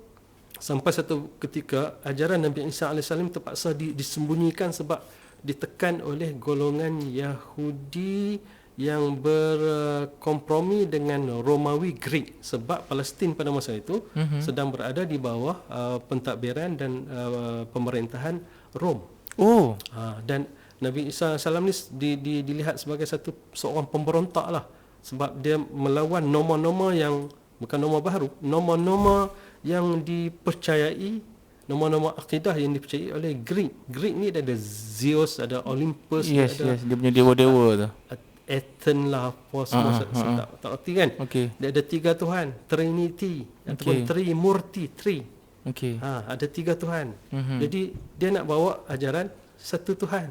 sampai satu ketika ajaran Nabi Isa AS terpaksa disembunyikan sebab ditekan oleh golongan Yahudi yang berkompromi dengan Romawi Greek, sebab Palestin pada masa itu sedang berada di bawah pentadbiran dan pemerintahan Rom. Dan Nabi Isa AS ni dilihat sebagai seorang pemberontak lah, sebab dia melawan norma-norma yang bukan norma baru, norma-norma yang dipercayai, norma-norma akidah yang dipercayai oleh Greek. Greek ni ada Zeus, ada Olympus, dia punya dewa-dewa tu. Athens lah, apa semua tak erti kan. Dia ada 3 Tuhan, Trinity ataupun Trimurti, ada 3 Tuhan. Jadi dia nak bawa ajaran satu Tuhan,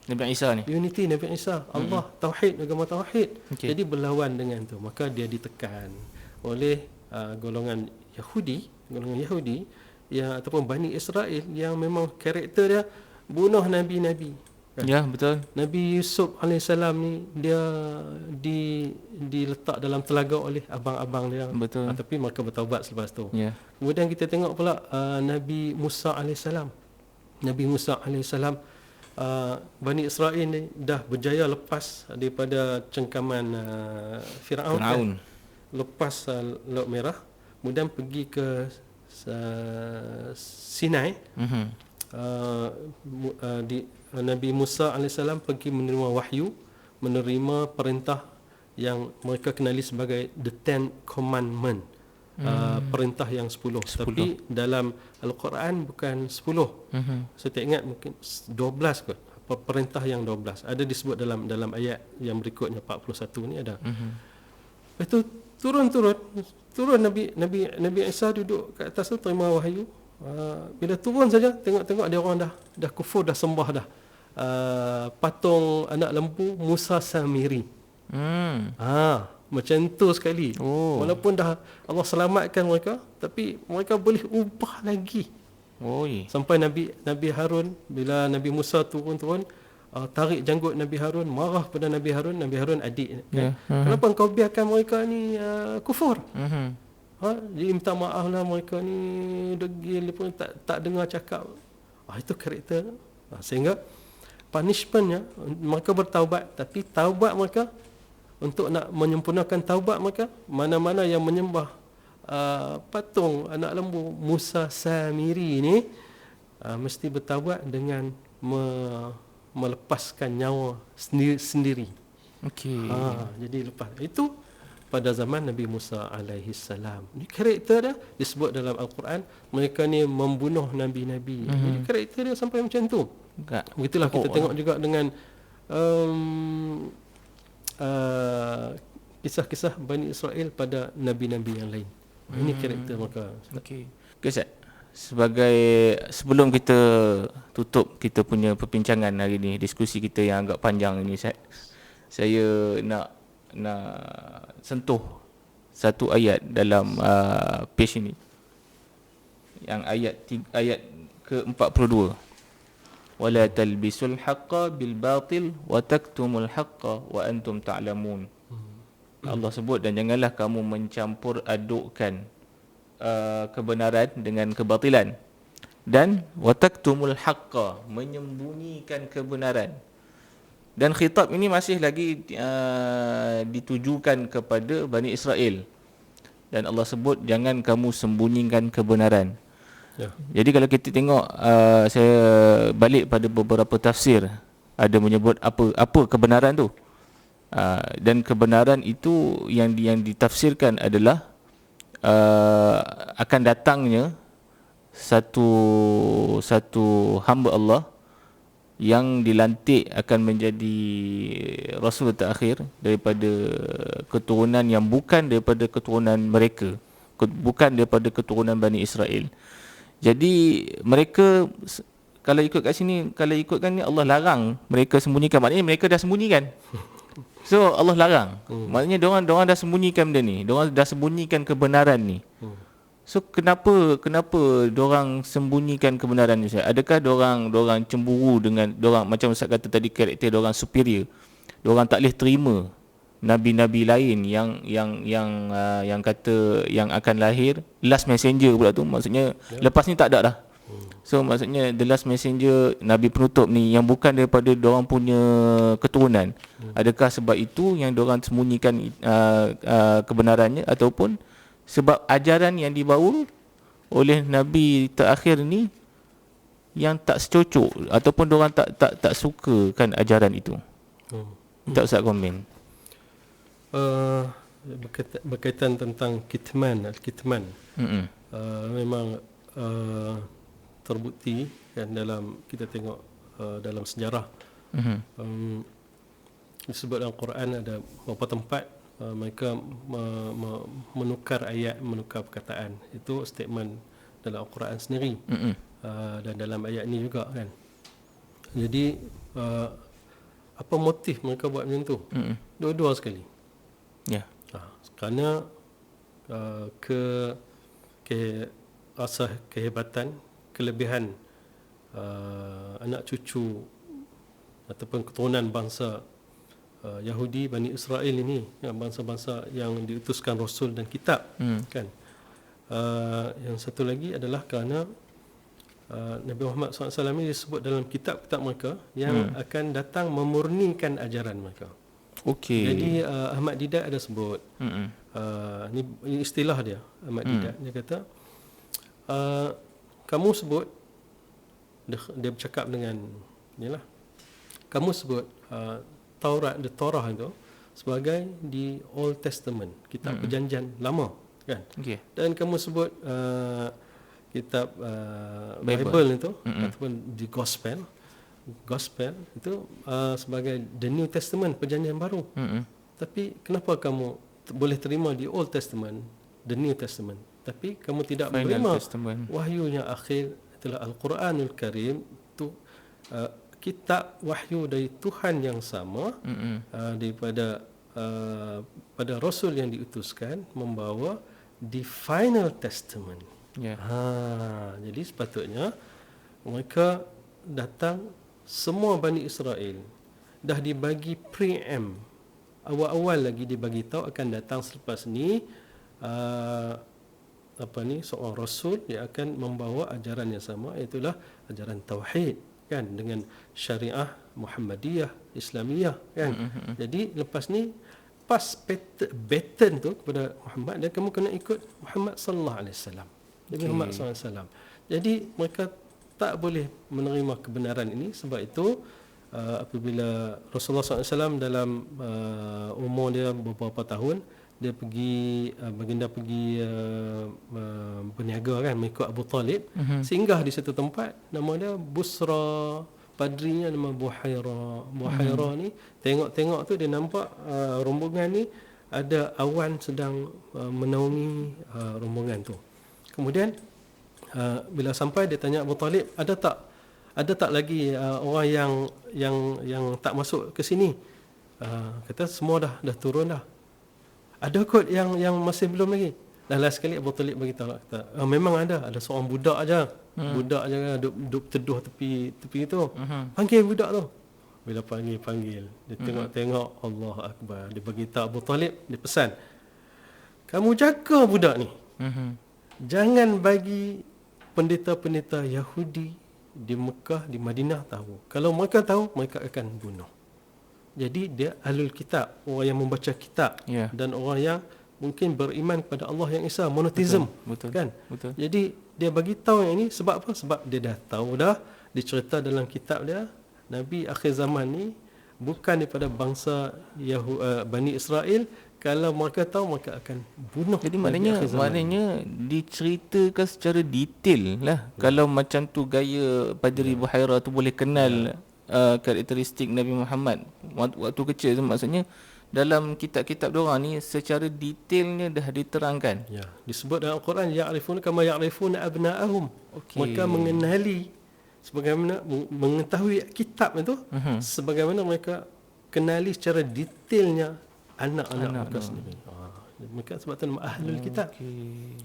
Nabi Isa ni, unity Nabi Isa, Allah, tauhid, agama tauhid. Jadi berlawan dengan tu, maka dia ditekan oleh golongan Yahudi yang ataupun Bani Israel, yang memang karakter dia bunuh nabi-nabi. Ya, betul. Nabi Yusuf AS ni dia diletak dalam telaga oleh abang-abang dia. Betul. Tapi mereka bertaubat selepas tu. Ya. Kemudian kita tengok pula Nabi Musa AS. Nabi Musa AS, Bani Israel ni dah berjaya lepas daripada cengkaman Firaun. Kan? Lepas Laut Merah, kemudian pergi ke Sinai. Nabi Musa AS pergi menerima wahyu, menerima perintah yang mereka kenali sebagai the 10 commandment, perintah yang 10. Tapi dalam Al-Quran bukan 10. Saya tak ingat, mungkin 12 kot. Perintah yang 12 ada disebut dalam ayat yang berikutnya, 41 ni ada. Itu turun Nabi Isa duduk kat atas tu terima wahyu. Bila turun saja tengok dia orang dah kufur, dah sembah dah patung anak lembu Musa Samiri. Macam tu sekali. Walaupun dah Allah selamatkan mereka, tapi mereka boleh ubah lagi. Sampai Nabi Harun, bila Nabi Musa turun tarik janggut Nabi Harun, marah pada Nabi Harun adik kan? Kenapa kau biarkan mereka ni kufur? Dia minta maaf lah, mereka ni degil pun tak dengar cakap. Itu karakter. Sehingga punishmentnya mereka bertaubat, tapi taubat mereka, untuk nak menyempurnakan taubat mereka, mana-mana yang menyembah patung anak lembu Musa Samiri ni mesti bertaubat dengan melepaskan nyawa sendiri. Jadi lepas itu pada zaman Nabi Musa alaihi salam. Ini karakter dia disebut dalam Al-Quran, mereka ni membunuh nabi-nabi. Jadi karakter dia sampai macam tu. Begitulah kita tengok juga dengan kisah-kisah Bani Israel pada nabi-nabi yang lain. Ini karakter mereka. Ustaz, sebelum kita tutup kita punya perbincangan hari ni, diskusi kita yang agak panjang ini, saya nak sentuh satu ayat dalam page ini, yang ayat ke-42. Wala talbisul haqqa bil batil wa taktumul haqqa wa antum ta'lamun. Allah sebut, dan janganlah kamu mencampur adukkan kebenaran dengan kebatilan, dan wataktumul haqqa, menyembunyikan kebenaran. Dan khitab ini masih lagi ditujukan kepada Bani Israel, dan Allah sebut jangan kamu sembunyikan kebenaran. Jadi kalau kita tengok, saya balik pada beberapa tafsir, ada menyebut apa kebenaran tu. Dan kebenaran itu yang ditafsirkan adalah akan datangnya satu hamba Allah yang dilantik akan menjadi Rasul terakhir daripada keturunan yang bukan daripada keturunan mereka, bukan daripada keturunan Bani Israel. Jadi mereka, kalau ikut kat sini, kalau ikutkan ni, Allah larang mereka sembunyikan. Maknanya mereka dah sembunyikan. So Allah larang. Maknanya diorang dah sembunyikan benda ni. Diorang dah sembunyikan kebenaran ni. So kenapa diorang sembunyikan kebenaran ni? Adakah diorang cemburu dengan diorang, macam Ustaz kata tadi, karakter diorang superior. Diorang tak boleh terima nabi-nabi lain yang kata yang akan lahir last messenger pula tu. Maksudnya lepas ni tak ada dah. So maksudnya the last messenger, nabi penutup ni, yang bukan daripada diorang punya keturunan. Adakah sebab itu yang diorang sembunyikan kebenarannya, ataupun sebab ajaran yang dibawa oleh nabi terakhir ni yang tak secocok, ataupun diorang tak sukakan ajaran itu? Tak usah komen. Berkaitan tentang kitman, al-kitman. Memang terbukti kan, dalam kita tengok dalam sejarah. Disebut dalam Quran ada beberapa tempat mereka menukar ayat, menukar perkataan. Itu statement dalam Al-Quran sendiri. Dan dalam ayat ni juga kan. Jadi apa motif mereka buat macam tu? Dua-dua sekali. Kerana rasa kehebatan, kelebihan anak cucu ataupun keturunan bangsa Yahudi, Bani Israel ini, bangsa-bangsa yang diutuskan Rasul dan kitab, kan. Yang satu lagi adalah kerana Nabi Muhammad SAW ini disebut dalam kitab-kitab mereka yang akan datang memurnikan ajaran mereka. Jadi Ahmad Didat ada sebut, ini istilah dia, Ahmad Didat. Dia kata, kamu sebut, dia bercakap dengan inilah, kamu sebut the Torah itu sebagai di Old Testament, kitab perjanjian lama, kan? Dan kamu sebut kitab Bible itu ataupun di Gospel itu sebagai the New Testament, perjanjian baru. Tapi kenapa kamu boleh terima di Old Testament, the New Testament, tapi kamu tidak menerima wahyu yang akhir, itulah Al-Quranul Karim, itu kitab wahyu dari Tuhan yang sama, daripada pada Rasul yang diutuskan, membawa the Final Testament. Jadi sepatutnya mereka datang, semua Bani Israel dah dibagi preempt, awal-awal lagi dibagi tahu akan datang selepas ni seorang Rasul yang akan membawa ajaran yang sama, itulah ajaran Tauhid, kan, dengan syariah Muhammadiyah, Islamiyah, kan. Jadi lepas ni pas pattern tu kepada Muhammad, dan kamu kena ikut Muhammad sallallahu alaihi wasallam. Nabi Muhammad sallallahu alaihi wasallam. Jadi mereka tak boleh menerima kebenaran ini. Sebab itu apabila Rasulullah SAW dalam umur dia beberapa tahun, dia pergi, baginda pergi berniaga, kan, mengikut Abu Talib, singgah di satu tempat, nama dia Busra, padrinya nama Buhaira ni, tengok tu dia nampak rombongan ni ada awan sedang menaungi rombongan tu. Kemudian bila sampai, dia tanya Abu Talib, ada tak lagi orang yang tak masuk ke sini? Kata semua dah turun dah. Ada kot yang masih belum lagi. Dan last sekali Abu Talib beritahu, kata, memang ada seorang budak aja. Budak aja duduk teduh tepi itu. Panggil budak tu. bila panggil, dia tengok Allah Akbar, dia bagi tahu Abu Talib, dia pesan, kamu jaga budak ni. Jangan bagi pendeta-pendeta Yahudi di Mekah, di Madinah tahu. Kalau mereka tahu, mereka akan bunuh. Jadi dia ahlul kitab, orang yang membaca kitab, dan orang yang mungkin beriman kepada Allah yang Esa, monoteism. Betul. Kan? Betul. Jadi dia bagi tahu yang ini sebab apa? Sebab dia dah tahu dah, dicerita dalam kitab dia, Nabi akhir zaman ni bukan daripada bangsa Bani Israel. Kalau mereka tahu, mereka akan bunuh. Jadi maknanya diceritakan secara detail lah. Kalau macam tu gaya Padri Buhaira tu boleh kenal karakteristik Nabi Muhammad waktu kecil tu, maksudnya dalam kitab-kitab diorang ni secara detailnya dah diterangkan. Ya, disebut dalam Al-Quran, ya'rifuna kama ya'rifuna abna'ahum. Mereka mengenali sebagaimana mengetahui kitab itu, sebagaimana mereka kenali secara detailnya anak-anak mereka sendiri. Mereka sebab tu nama ahlul kitab.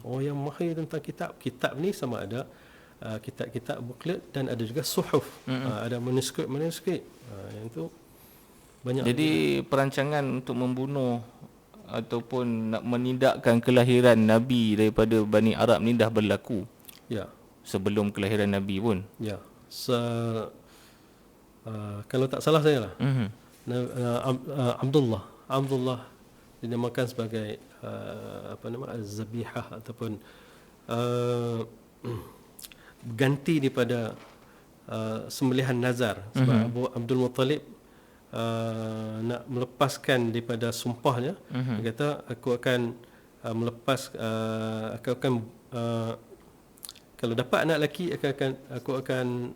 Orang yang mahir tentang kitab. Kitab ni sama ada kitab-kitab booklet dan ada juga suhuf. Ada manuskrip. Yang tu banyak. Jadi perancangan untuk membunuh ataupun nak menindakkan kelahiran Nabi daripada Bani Arab ni dah berlaku. Ya. Sebelum kelahiran Nabi pun. Ya. Kalau tak salah saya lah. Abdullah dinamakan sebagai zabihah ataupun ganti daripada sembelihan nazar, sebab Abu Abdul Muttalib nak melepaskan daripada sumpahnya. Dia kata, aku akan melepas, aku akan kalau dapat anak lelaki, aku akan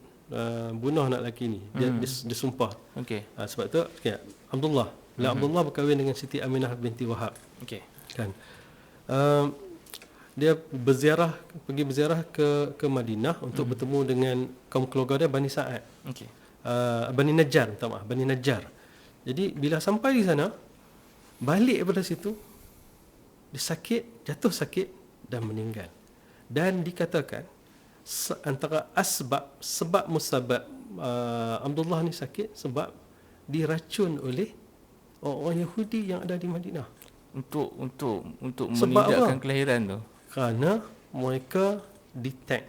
bunuh anak lelaki ni. Dia sumpah. Sebab tu Abdullah Abdullah berkahwin dengan Siti Aminah binti Wahab. Kan. Dia pergi berziarah ke Madinah untuk bertemu dengan kaum keluarga dia, Bani Sa'ad. Bani Najjar, Bani Najjar. Jadi bila sampai di sana, balik daripada situ, dia jatuh sakit dan meninggal. Dan dikatakan antara sebab musabab Abdullah ni sakit sebab diracun oleh orang Yahudi yang ada di Madinah untuk menindakkan kelahiran tu. Kerana mereka detect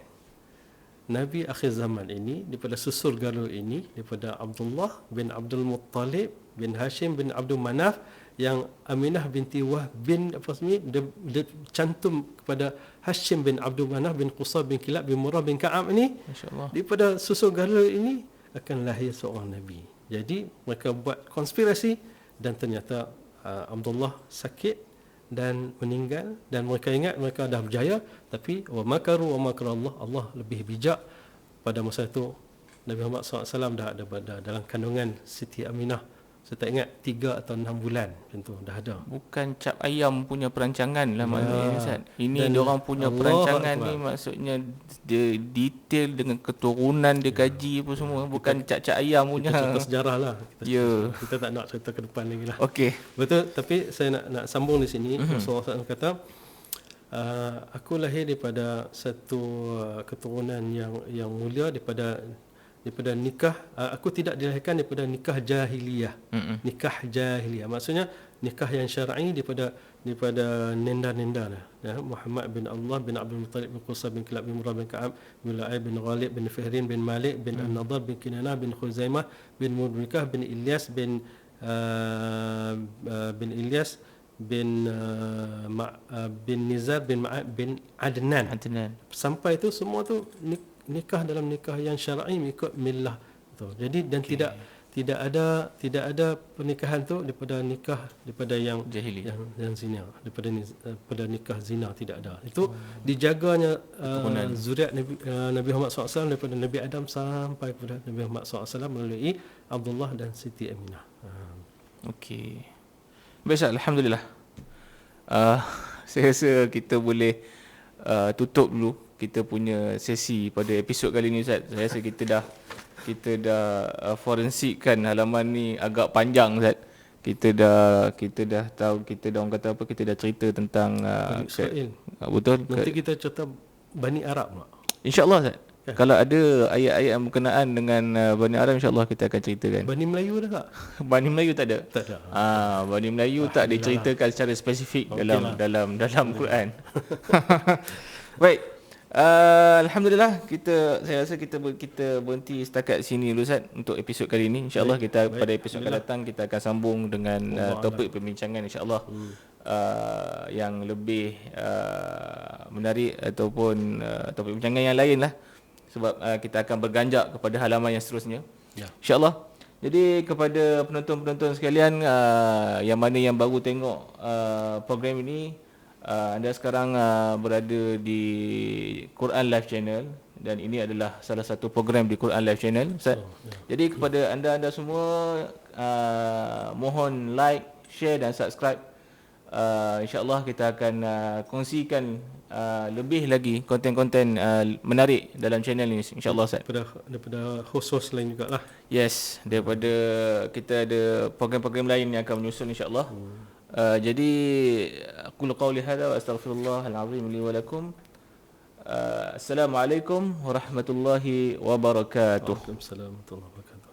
Nabi akhir zaman ini daripada susul galur ini, daripada Abdullah bin Abdul Muttalib bin Hashim bin Abdul Manaf, yang Aminah binti Wahb bin dia cantum kepada Hashim bin Abdul Manaf bin Qusay bin Kilab bin Murrah bin Ka'ab ini. Masya-Allah. Daripada susul galur ini akan lahir seorang Nabi. Jadi mereka buat konspirasi, dan ternyata Abdullah sakit dan meninggal, dan mereka ingat mereka dah berjaya, tapi wa makaru wa makarallah, Allah lebih bijak. Pada masa itu Nabi Muhammad SAW dah ada dalam kandungan Siti Aminah, saya tak ingat 3 atau 6 bulan macam tu dah ada. Bukan cap ayam punya perancangan lah maknanya, Ustaz. Ini diorang punya perancangan ni maksudnya dia detail dengan keturunan dia kaji apa semua, bukan cap-cap ayam punya. Kita cerita sejarah lah. Kita tak nak cerita ke depan lagi lah. Betul, tapi saya nak sambung di sini. Rasulullah SAW kata, aku lahir daripada satu keturunan yang mulia, daripada nikah. Aku tidak dilahirkan daripada nikah jahiliyah. Nikah jahiliyah maksudnya nikah yang syar'i daripada nenda-nenda lah. Muhammad bin Allah bin Abdul Muttalib bin Qusay bin Kilab bin Murrah bin Ka'ab bin Lu'ay bin Ghalib bin Fihrin bin Malik bin An-Nadhr bin Kinanah bin Khuzaimah bin Mudrikah bin Ilyas bin Ilyas bin Nizar bin Ma'ad bin Adnan. Sampai itu semua tu nikah dalam nikah yang syar'i mengikut millah tu. Jadi dan tidak ada pernikahan tu daripada yang jahili, yang zina, daripada nikah zina, tidak ada. Itu dijaganya zuriat Nabi Muhammad SAW daripada Nabi Adam sampai kepada Nabi Muhammad SAW melalui Abdullah dan Siti Aminah. Baik, alhamdulillah. Saya rasa kita boleh tutup dulu kita punya sesi pada episod kali ni, Ustaz. Saya rasa kita dah forensikkan halaman ni agak panjang, Ustaz. Kita dah tahu, orang kata apa, kita dah cerita tentang Israel. Betul. Nanti kita cerita Bani Arab, InsyaAllah, Ustaz. Kalau ada ayat-ayat yang berkenaan dengan Bani Adam, insya-Allah kita akan ceritakan. Bani Melayu ada tak? Bani Melayu tak ada. Tak ada. Bani Melayu tak diceritakan secara spesifik dalam Quran. Baik. Alhamdulillah, saya rasa kita berhenti setakat sini dulu Ustaz untuk episod kali ini. Insya-Allah kita pada episod akan datang kita akan sambung dengan topik perbincangan insya-Allah yang lebih menarik ataupun topik perbincangan yang lain lah, sebab kita akan berganjak kepada halaman yang seterusnya. Insya-Allah. Jadi kepada penonton-penonton sekalian yang mana yang baru tengok program ini, anda sekarang berada di Quran Live Channel dan ini adalah salah satu program di Quran Live Channel, Ustaz. Jadi kepada anda semua mohon like, share dan subscribe. InsyaAllah kita akan kongsikan lebih lagi konten-konten menarik dalam channel ini, insyaAllah Ustaz. Daripada host-host lain juga lah. Yes, daripada kita ada program-program lain yang akan menyusun insyaAllah. Jadi aku qauli hadza wa astaghfirullahal azim li wa lakum. Assalamualaikum warahmatullahi wabarakatuh. Waalaikumsalam warahmatullahi wabarakatuh.